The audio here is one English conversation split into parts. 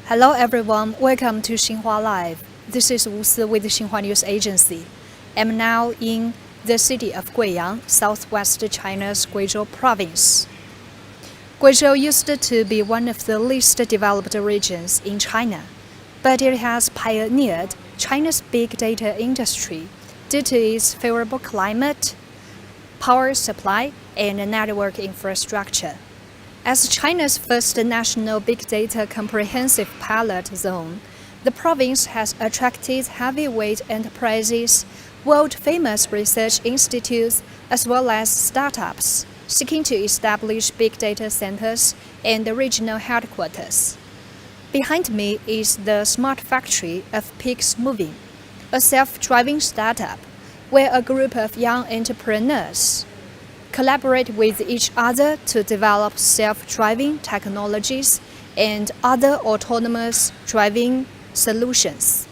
Hello everyone, welcome to Xinhua Live. This is Wu Si with Xinhua News Agency. I'm now in the city of Guiyang, southwest China's Guizhou Province. Guizhou used to be one of the least developed regions in China, but it has pioneered China's big data industry due to its favorable climate, power supply, and network infrastructure. As China's first national big data comprehensive pilot zone, the province has attracted heavyweight enterprises, world-famous research institutes, as well as startups seeking to establish big data centers and regional headquarters. Behind me is the smart factory of Pigs Moving, a self-driving startup where a group of young entrepreneurs collaborate with each other to develop self-driving technologies and other autonomous driving solutions.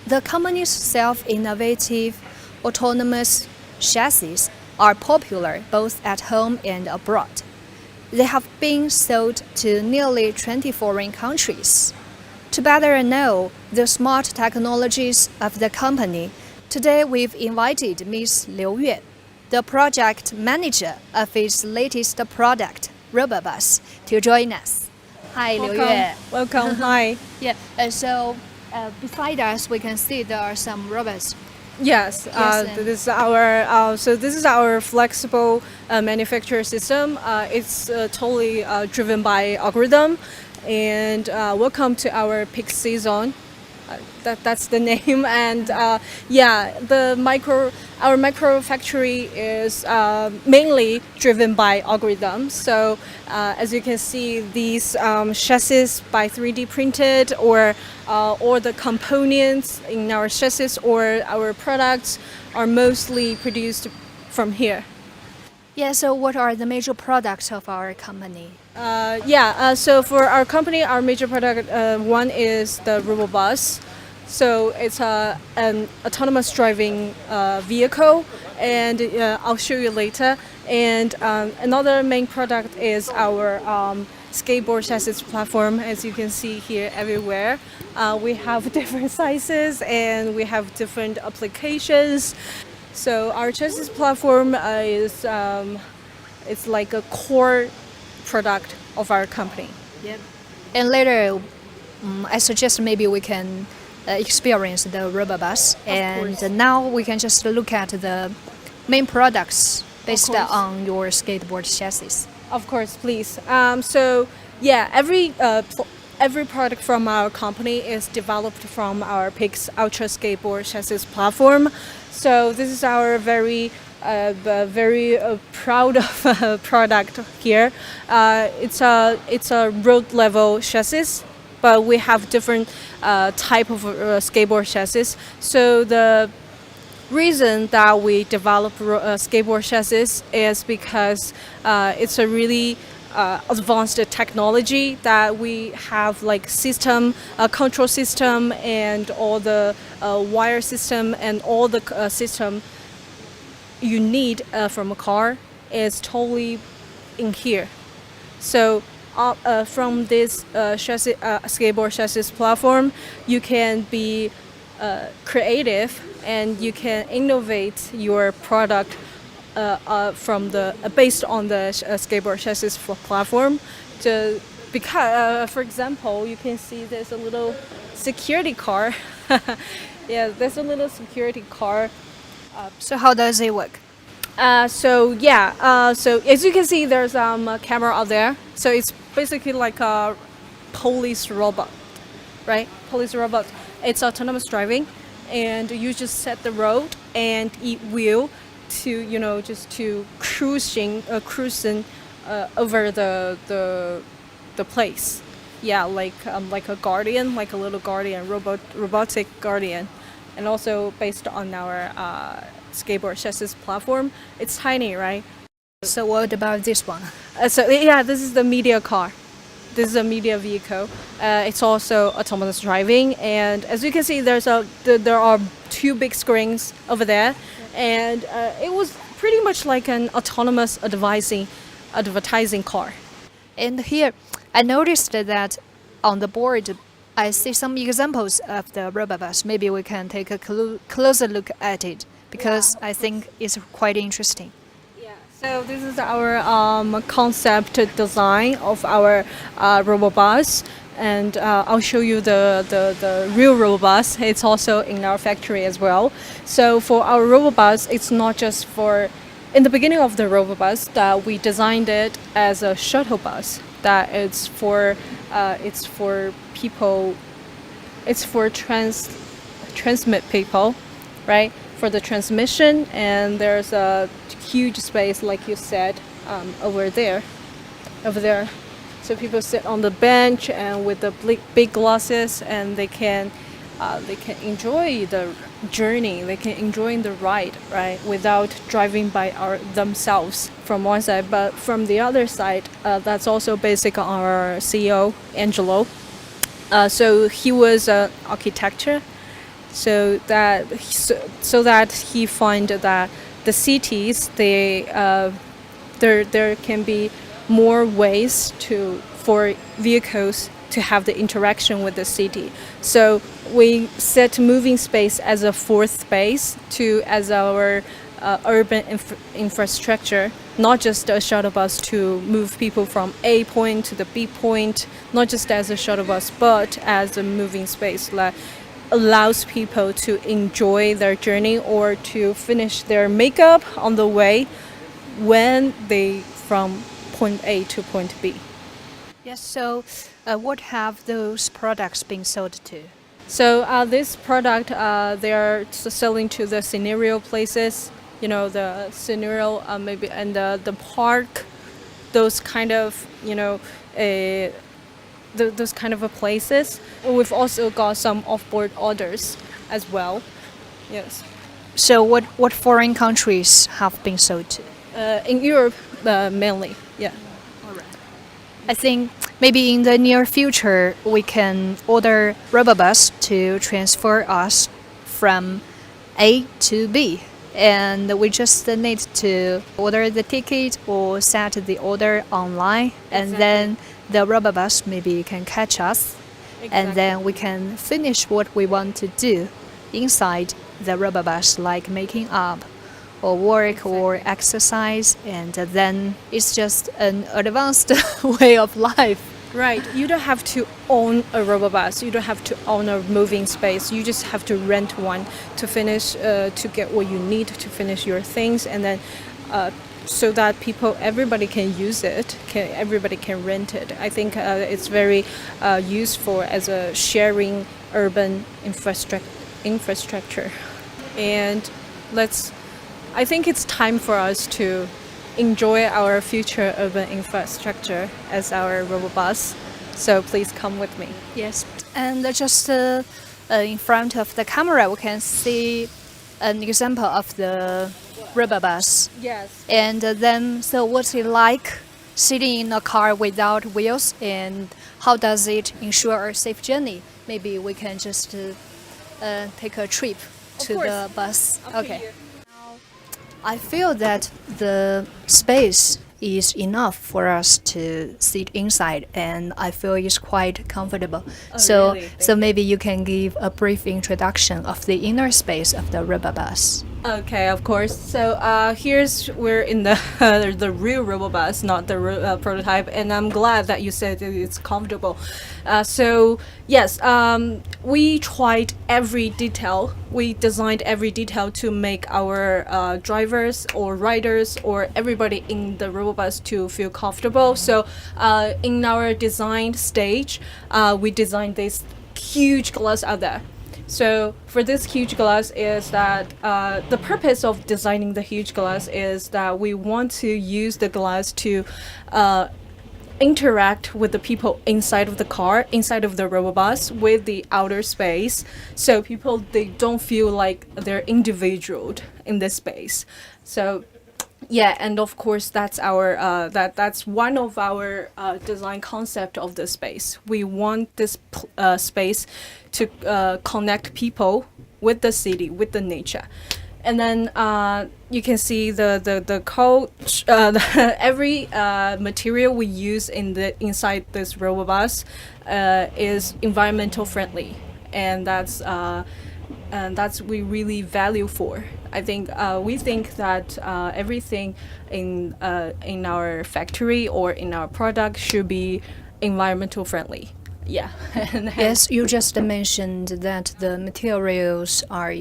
The company's self-innovative autonomous chassis are popular both at home and abroad. They have been sold to nearly 20 foreign countries. To better know the smart technologies of the company, today we've invited Ms. Liu Yue, the project manager of its latest product, Robo Bus, to join us. Hi, Liu Yue. Welcome. Hi. Yeah. So beside us, we can see there are some robots. Yes. This is our flexible manufacturer system. It's totally driven by algorithm, and welcome to our peak season. That's the name, and our micro factory is mainly driven by algorithms. So as you can see, these chassis by 3D printed, or the components in our chassis or our products are mostly produced from here. Yeah. So what are the major products of our company? So for our company, our major product one is the Robo Bus. So it's an autonomous driving vehicle, and I'll show you later. And another main product is our skateboard chassis platform. As you can see here everywhere, we have different sizes and we have different applications. So our chassis platform is it's like a core product of our company. Yep. And later, I suggest maybe we can experience the Robo Bus. And now we can just look at the main products based on your skateboard chassis. Of course, please. Every product from our company is developed from our Pix Ultra Skateboard chassis platform. So this is our very proud of product here. It's a road level chassis, but we have different type of skateboard chassis. So the reason that we develop skateboard chassis is because it's a really advanced technology that we have, like system, control system, and all the wire system and all the system you need from a car is totally in here. So from this chassis, skateboard chassis platform, you can be creative and you can innovate your product based on the skateboard chassis platform. Because, for example, you can see there's a little security car. Yeah, there's a little security car. So how does it work? So as you can see, there's a camera out there. So it's basically like a police robot, right? Police robot. It's autonomous driving, and you just set the road, and it will to cruising over the place. Yeah, like a guardian, like a little guardian, robotic guardian, and also based on our skateboard chassis platform. It's tiny, right? So what about this one? This is the media car. This is a media vehicle. It's also autonomous driving, and as you can see, there are two big screens over there, and it was pretty much like an autonomous advertising car. And here, I noticed that on the board, I see some examples of the Robo Bus. Maybe we can take a closer look at it because I think it's quite interesting. So this is our concept design of our Robo Bus, and I'll show you the real Robo Bus. It's also in our factory as well. So for our Robo Bus, it's not just for. In the beginning of the Robo Bus, that we designed it as a shuttle bus. That it's for people. It's for transmit people, right? For the transmission, and there's a huge space, like you said, over there. So people sit on the bench and with the big glasses, and they can enjoy the journey. They can enjoy the ride, right, without driving by themselves from one side. But from the other side, that's also basic on our CEO Angelo. So he was architecture. So that he find that the cities there can be more ways for vehicles to have the interaction with the city. So we set moving space as a fourth space as our urban infrastructure, not just a shuttle bus to move people from A point to the B point, not just as a shuttle bus, but as a moving space that allows people to enjoy their journey or to finish their makeup on the way when they from point A to point B. Yes, so what have those products been sold to? So this product, they are selling to the scenario places, the scenario maybe, and the park, those kind of, those kind of places. We've also got some off-board orders as well. Yes. So what foreign countries have been sold to? In Europe, mainly. Yeah. All right. I think maybe in the near future we can order Robo Bus to transfer us from A to B. And we just need to order the ticket or set the order online, and then the Robo Bus maybe can catch us, and then we can finish what we want to do inside the Robo Bus, like making up or work or exercise, and then it's just an advanced way of life. Right. You don't have to own a Robo Bus. You don't have to own a moving space. You just have to rent one to finish, to get what you need to finish your things, and then so that everybody can use it, everybody can rent it. I think it's very useful as a sharing urban infrastructure. And I think it's time for us to enjoy our future urban infrastructure as our Robo Bus. So please come with me. Yes, and just in front of the camera, we can see an example of the Robo Bus. Yes. And then, so what's it like sitting in a car without wheels, and how does it ensure a safe journey? Maybe we can just take a trip to the bus. Okay. I feel that the space is enough for us to sit inside, and I feel it's quite comfortable. So maybe you can give a brief introduction of the inner space of the Robo Bus. Okay, of course. So we're in the the real Robo Bus, not the prototype, and I'm glad that you said that it's comfortable. So yes, we tried every detail. We designed every detail to make our drivers or riders or everybody in the Robo Bus to feel comfortable. So in our design stage, we designed this huge glass out there. So for this huge glass is that the purpose of designing the huge glass is that we want to use the glass to interact with the people inside of the car, inside of the Robo Bus, with the outer space, so they don't feel like they're individual in this space. So yeah, and of course that's our that's one of our design concept of the space. We want this space to connect people with the city, with the nature. And then you can see the coach, every material we use inside this robo bus is environmental friendly, and that's we really value for. I think we think that everything in our factory or in our product should be environmental friendly. Yeah. Yes, you just mentioned that the materials are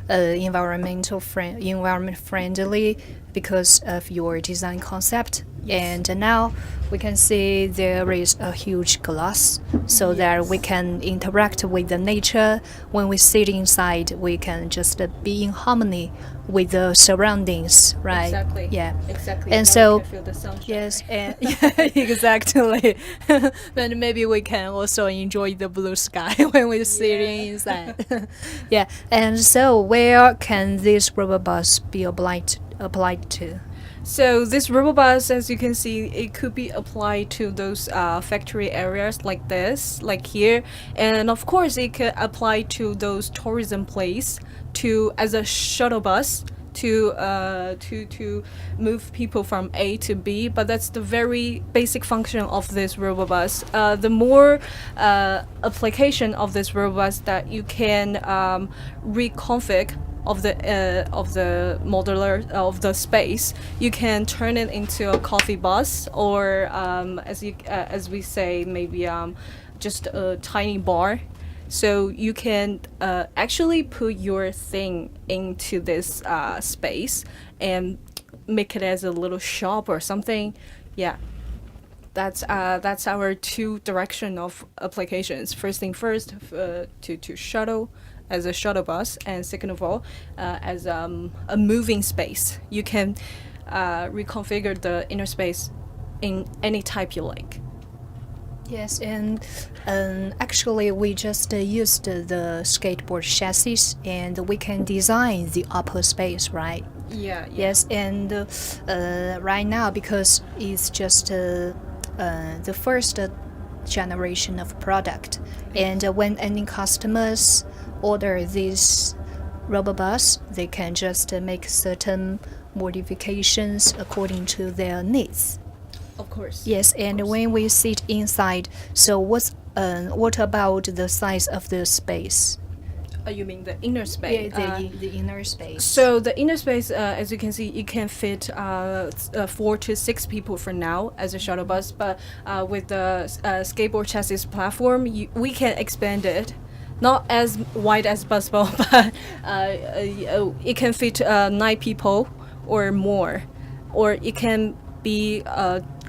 environment friendly because of your design concept. Yes. And now we can see there is a huge glass so that we can interact with the nature. When we sit inside, we can just be in harmony with the surroundings, right? Exactly. Yeah. Exactly. And Now so we can feel the sunshine. yes, and yeah, exactly. But maybe we can also enjoy the blue sky when we're sitting inside. Yeah, and so where can this rubber bus be applied to? So this robo bus, as you can see, it could be applied to those factory areas like this, like here, and of course it could apply to those tourism place to as a shuttle bus to move people from A to B. But that's the very basic function of this robo bus. The more application of this robo bus that you can reconfigure of the modular of the space, you can turn it into a coffee bus, or as we say, maybe just a tiny bar. So you can actually put your thing into this space and make it as a little shop or something. Yeah, that's our two direction of applications. First thing first, to shuttle as a shuttle bus, and second of all, as a moving space. You can reconfigure the inner space in any type you like. Yes, and actually, we just used the skateboard chassis, and we can design the upper space, right? Yeah. Yes, and right now, because it's just the first generation of product, and when any customers order this rubber bus, they can just make certain modifications according to their needs. Of course. Yes, and when we sit inside, so what about the size of the space? You mean the inner space? Yeah, the inner space. So the inner space, as you can see, it can fit 4 to 6 people for now as a shuttle bus. But with the skateboard chassis platform, we can expand it. Not as wide as Busball, but it can fit 9 people or more, or it can be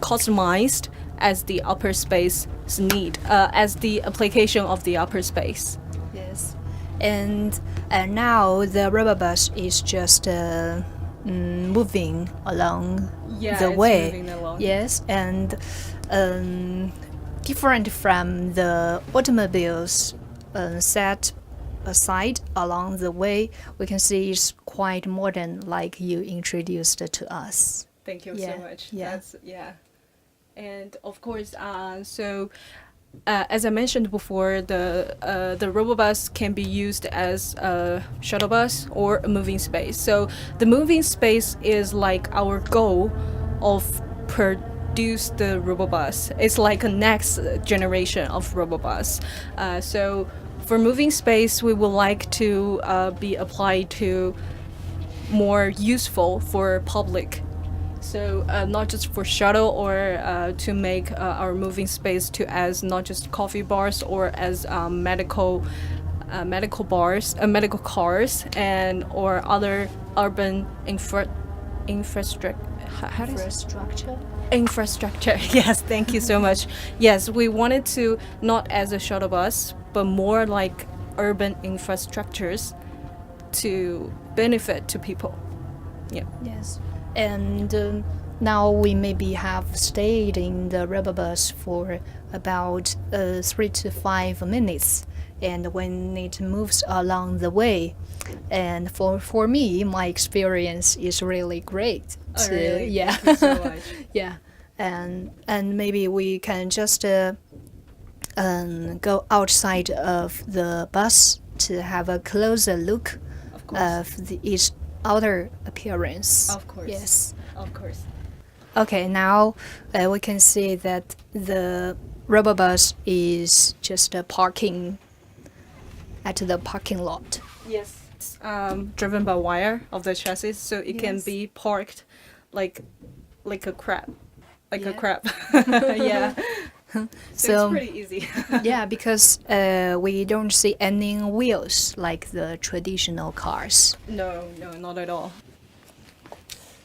customized as the upper space need, as the application of the upper space. Yes, and now the rubber bus is just moving along the way. Moving along. Yes, and different from the automobiles set aside along the way, we can see it's quite modern, like you introduced to us. Thank you Yeah, so much. yeah. That's and of course, so as I mentioned before, the Robobus can be used as a shuttle bus or a moving space. So the moving space is like our goal of produce the Robobus. It's like a next generation of Robobus. So for moving space, we would like to be applied to more useful for public. So not just for shuttle, or to make our moving space to as not just coffee bars or as medical bars, medical cars, and or other urban infrastructure. Infrastructure. Yes, thank you so much. Yes, we wanted to not as a shuttle bus, but more like urban infrastructures to benefit to people. Yeah. Yes, and now we maybe have stayed in the rubber bus for about 3 to 5 minutes, and when it moves along the way, and for me, my experience is really great. Oh, really? Yeah. Thank you so much. Yeah, and maybe we can just go outside of the bus to have a closer look Of course. of outer appearance. Of course. Yes. Of course. Okay, now we can see that the Robo Bus is just parking at the parking lot. Yes. It's driven by wire of the chassis, so it can Yes. be parked like a crab. Like a Yeah. crab. Yeah. So it's pretty easy. Yeah, because we don't see any wheels like the traditional cars. No, not at all.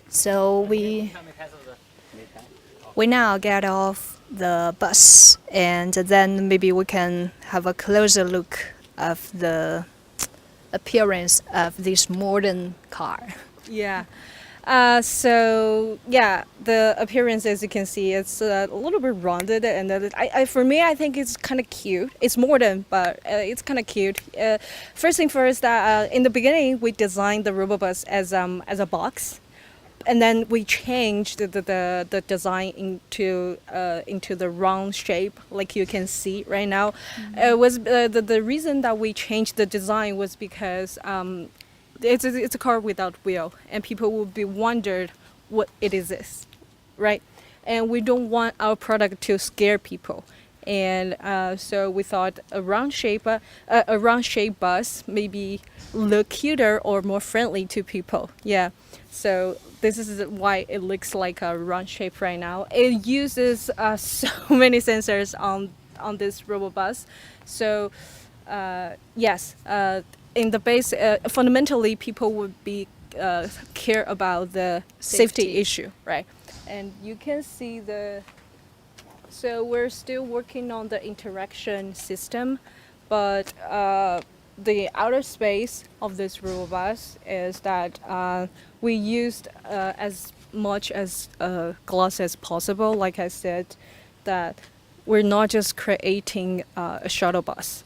So we now get off the bus, and then maybe we can have a closer look of the appearance of this modern car. Yeah. So yeah, the appearance, as you can see, it's a little bit rounded, and for me, I think it's kind of cute. It's modern, but it's kind of cute. First thing first, that in the beginning, we designed the Robobus as a box, and then we changed the design into the round shape, like you can see right now. It was the reason that we changed the design was because it's a car without wheel, and people will be wondered what it is this, right? And we don't want our product to scare people, and so we thought a round shape bus maybe look cuter or more friendly to people. Yeah, so this is why it looks like a round shape right now. It uses so many sensors on this RoboBus, so yes. In the base, fundamentally, people would be care about the safety issue, right? And you can see so we're still working on the interaction system, but the outer space of this RoboBus is that we used as much as glass as possible. Like I said, that we're not just creating a shuttle bus.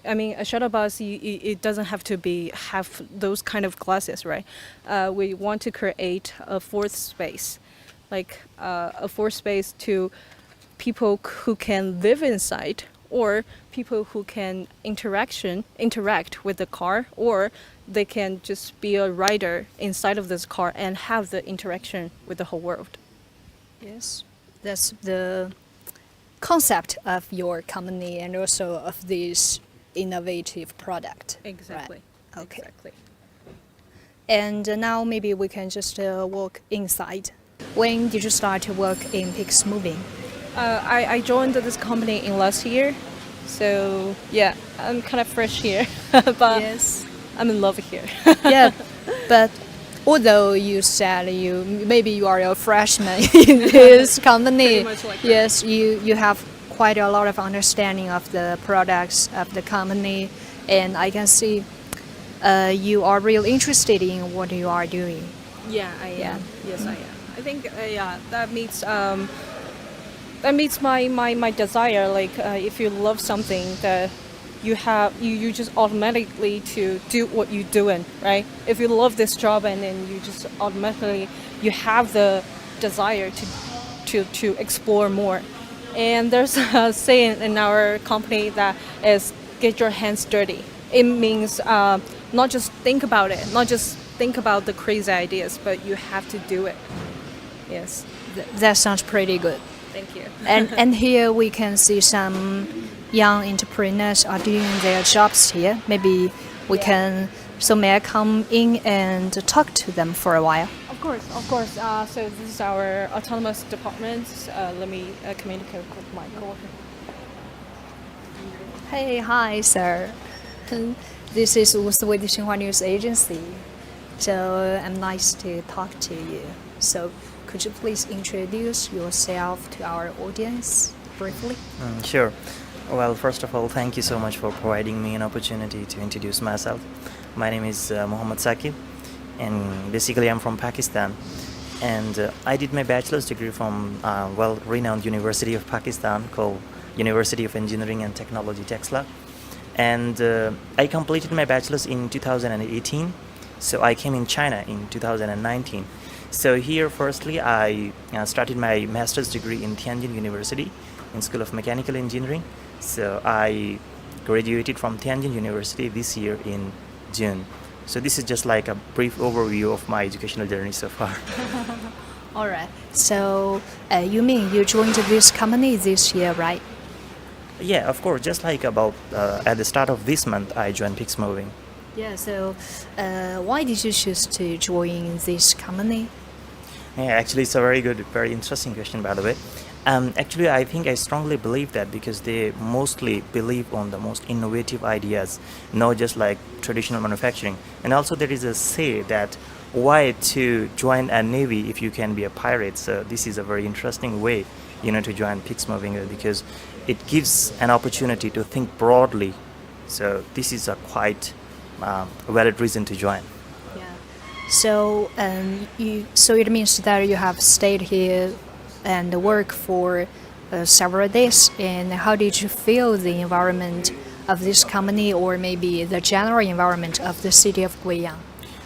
I mean, a shuttle bus, it doesn't have to have those kind of glasses, right? We want to create a fourth space, like a fourth space to people who can live inside, or people who can interact with the car, or they can just be a rider inside of this car and have the interaction with the whole world. Yes, that's the concept of your company and also of this innovative product. Exactly. Right. Okay. Exactly. And now maybe we can just walk inside. When did you start to work in Pix Moving? I joined this company in last year, so yeah, I'm kind of fresh here, but Yes. I'm in love here. Yeah, but although you said you are a freshman in this company, Pretty much like that. yes, you have quite a lot of understanding of the products of the company, and I can see you are really interested in what you are doing. Yeah, I am. Yeah. Yes, I am. I think yeah, that meets my desire. Like if you love something, that you just automatically to do what you're doing, right? If you love this job, and then you just automatically you have the desire to explore more. And there's a saying in our company that is get your hands dirty. It means not just think about it, not just think about the crazy ideas, but you have to do it. Yes. That sounds pretty good. Thank you. And here we can see some young entrepreneurs are doing their jobs here. Maybe we can. So may I come in and talk to them for a while? Of course, of course. So this is our autonomous department. Let me communicate with my coworker. Hey, hi, sir. This is Wu with the Xinhua News Agency. So I'm nice to talk to you. So could you please introduce yourself to our audience briefly? Sure. Well, first of all, thank you so much for providing me an opportunity to introduce myself. My name is Mohammad Saqib, and basically I'm from Pakistan. And I did my bachelor's degree from well-renowned University of Pakistan called University of Engineering and Technology, Texla. And I completed my bachelor's in 2018. So I came in China in 2019. So here, firstly, I started my master's degree in Tianjin University in School of Mechanical Engineering. So I graduated from Tianjin University this year in June. So this is just like a brief overview of my educational journey so far. All right. So you mean you joined this company this year, right? Yeah, of course. Just like about at the start of this month, I joined Pix Moving. Yeah. So why did you choose to join this company? Yeah, actually, it's a very good, very interesting question, by the way. Actually, I think I strongly believe that because they mostly believe on the most innovative ideas, not just like traditional manufacturing. And also, there is a say that why to join a navy if you can be a pirate. So this is a very interesting way, to join Pix Moving because it gives an opportunity to think broadly. So this is a quite valid reason to join. Yeah. So so it means that you have stayed here and work for several days. And how did you feel the environment of this company, or maybe the general environment of the city of Guiyang?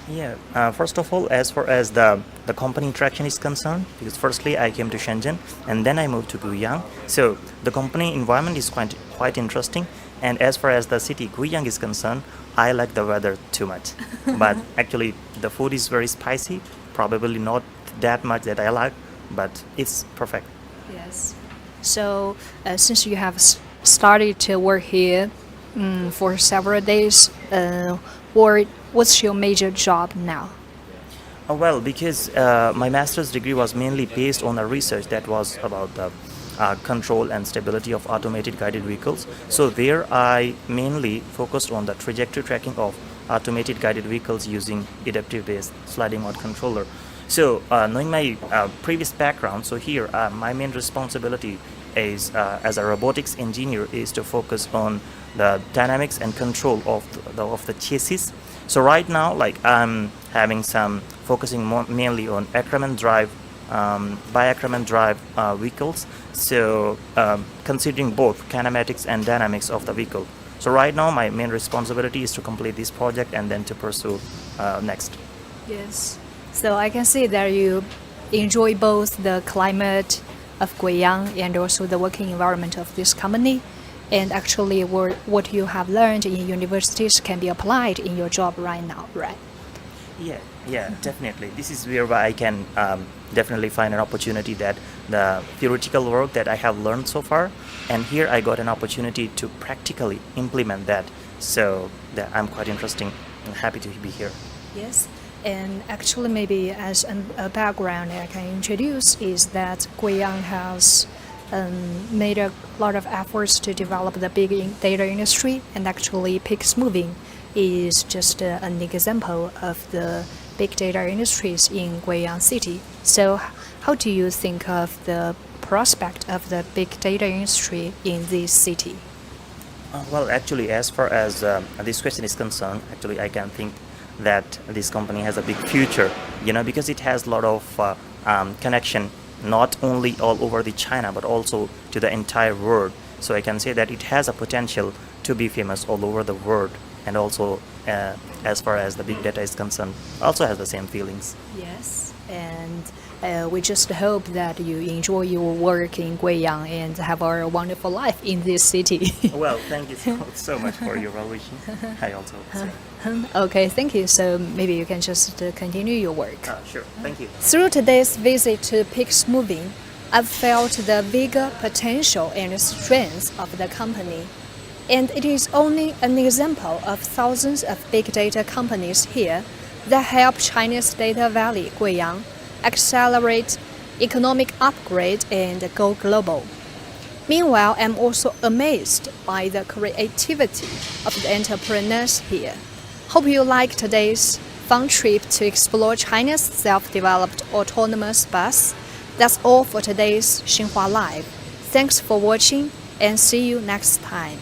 Yeah, first of all, as far as the company interaction is concerned, because firstly I came to Shenzhen and then I moved to Guiyang. So the company environment is quite interesting. And as far as the city Guiyang is concerned, I like the weather too much. But actually, the food is very spicy. Probably not that much that I like, but it's perfect. Yes. So since you have started to work here for several days, what's your major job now? Well, because my master's degree was mainly based on a research that was about the control and stability of automated guided vehicles. So there I mainly focused on the trajectory tracking of automated guided vehicles using adaptive-based sliding mode controller. So knowing my previous background, so here my main responsibility is as a robotics engineer is to focus on the dynamics and control of the chassis. So right now, like I'm having some focusing mainly on Ackermann drive, bi-Ackermann drive vehicles. So considering both kinematics and dynamics of the vehicle. So right now, my main responsibility is to complete this project and then to pursue next. Yes. So I can see that you enjoy both the climate of Guiyang and also the working environment of this company. And actually, what you have learned in universities can be applied in your job right now, right? Yeah, definitely. This is where I can definitely find an opportunity that the theoretical work that I have learned so far, and here I got an opportunity to practically implement that. So that I'm quite interesting and happy to be here. Yes. And actually, maybe as a background I can introduce is that Guiyang has made a lot of efforts to develop the big data industry, and actually Pix Moving is just an example of the big data industries in Guiyang City. So how do you think of the prospect of the big data industry in this city? Well, actually, as far as this question is concerned, actually I can think that this company has a big future, because it has a lot of connection, not only all over the China, but also to the entire world. So I can say that it has a potential to be famous all over the world. And also, as far as the big data is concerned, also has the same feelings. Yes, and we just hope that you enjoy your work in Guiyang and have a wonderful life in this city. Well, thank you so much for your well wishing. I also say. Okay, thank you. So maybe you can just continue your work. Sure, thank you. Through today's visit to Pix Moving, I've felt the vigor, potential, and strength of the company. And it is only an example of thousands of big data companies here that help China's data valley, Guiyang, accelerate economic upgrade and go global. Meanwhile, I'm also amazed by the creativity of the entrepreneurs here. Hope you like today's fun trip to explore China's self-developed autonomous bus. That's all for today's Xinhua Live. Thanks for watching and see you next time.